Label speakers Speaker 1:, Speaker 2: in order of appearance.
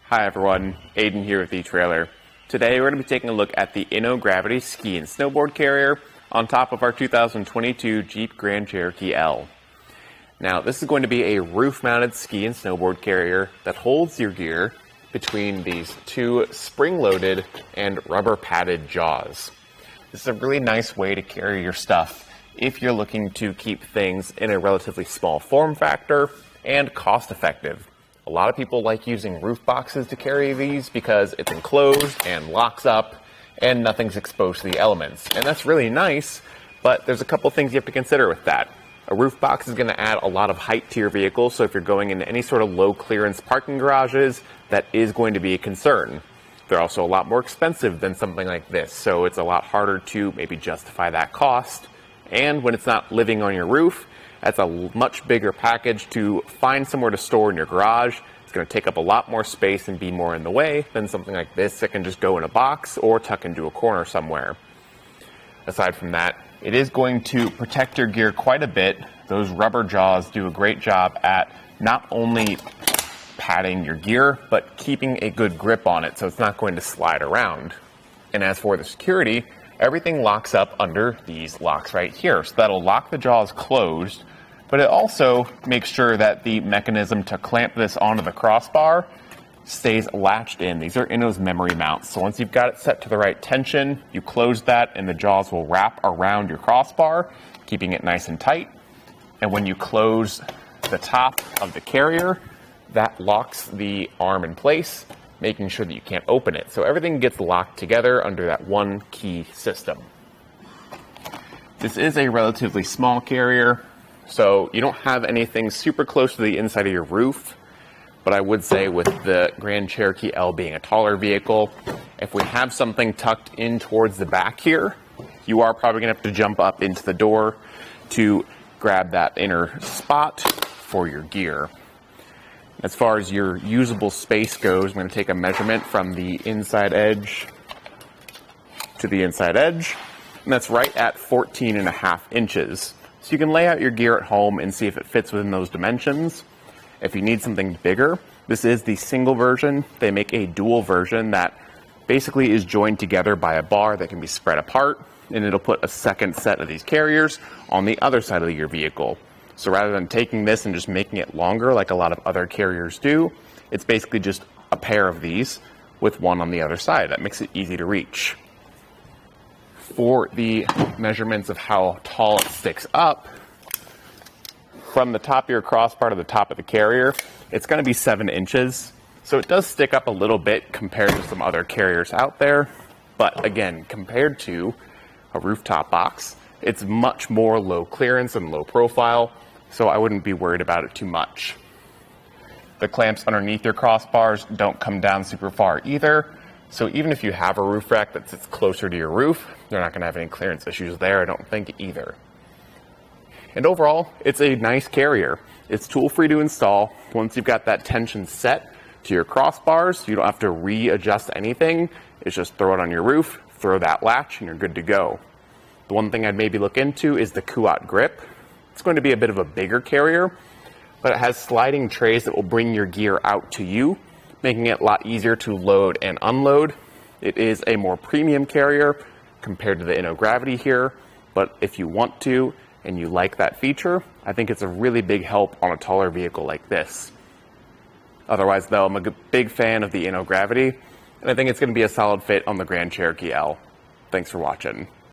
Speaker 1: Hi everyone, Aidan here with eTrailer. Today we're going to be taking a look at the Inno Gravity Ski and Snowboard Carrier on top of our 2022 Jeep Grand Cherokee L. Now this is going to be a roof-mounted ski and snowboard carrier that holds your gear between these two spring-loaded and rubber-padded jaws. This is a really nice way to carry your stuff if you're looking to keep things in a relatively small form factor and cost-effective. A lot of people like using roof boxes to carry these because it's enclosed and locks up and nothing's exposed to the elements. And that's really nice, but there's a couple things you have to consider with that. A roof box is going to add a lot of height to your vehicle, so if you're going into any sort of low clearance parking garages, that is going to be a concern. They're also a lot more expensive than something like this, so it's a lot harder to maybe justify that cost. And when it's not living on your roof, that's a much bigger package to find somewhere to store in your garage. It's going to take up a lot more space and be more in the way than something like this that can just go in a box or tuck into a corner somewhere. Aside from that, it is going to protect your gear quite a bit. Those rubber jaws do a great job at not only padding your gear, but keeping a good grip on it so it's not going to slide around. And as for the security, everything locks up under these locks right here. So that'll lock the jaws closed, but it also makes sure that the mechanism to clamp this onto the crossbar stays latched in. These are Inno's memory mounts. So once you've got it set to the right tension, you close that and the jaws will wrap around your crossbar, keeping it nice and tight. And when you close the top of the carrier, that locks the arm in place, making sure that you can't open it. So everything gets locked together under that one key system. This is a relatively small carrier, so you don't have anything super close to the inside of your roof. But I would say with the Grand Cherokee L being a taller vehicle, if we have something tucked in towards the back here, you are probably gonna have to jump up into the door to grab that inner spot for your gear. As far as your usable space goes, I'm going to take a measurement from the inside edge to the inside edge, and that's right at 14.5 inches. So you can lay out your gear at home and see if it fits within those dimensions. If you need something bigger, this is the single version. They make a dual version that basically is joined together by a bar that can be spread apart, and it'll put a second set of these carriers on the other side of your vehicle. So rather than taking this and just making it longer like a lot of other carriers do, it's basically just a pair of these with one on the other side. That makes it easy to reach. For the measurements of how tall it sticks up, from the top of your crossbar to the top of the carrier, it's going to be 7 inches. So it does stick up a little bit compared to some other carriers out there. But again, compared to a rooftop box, it's much more low clearance and low profile. So I wouldn't be worried about it too much. The clamps underneath your crossbars don't come down super far either. So even if you have a roof rack that sits closer to your roof, you're not going to have any clearance issues there, I don't think, either. And overall, it's a nice carrier. It's tool-free to install. Once you've got that tension set to your crossbars, you don't have to readjust anything. It's just throw it on your roof, throw that latch, and you're good to go. The one thing I'd maybe look into is the Kuat grip. It's going to be a bit of a bigger carrier, but it has sliding trays that will bring your gear out to you, making it a lot easier to load and unload. It is a more premium carrier compared to the Inno Gravity here, but if you want to and you like that feature, I think it's a really big help on a taller vehicle like this. Otherwise though, I'm a big fan of the Inno Gravity, and I think it's going to be a solid fit on the Grand Cherokee L. Thanks for watching.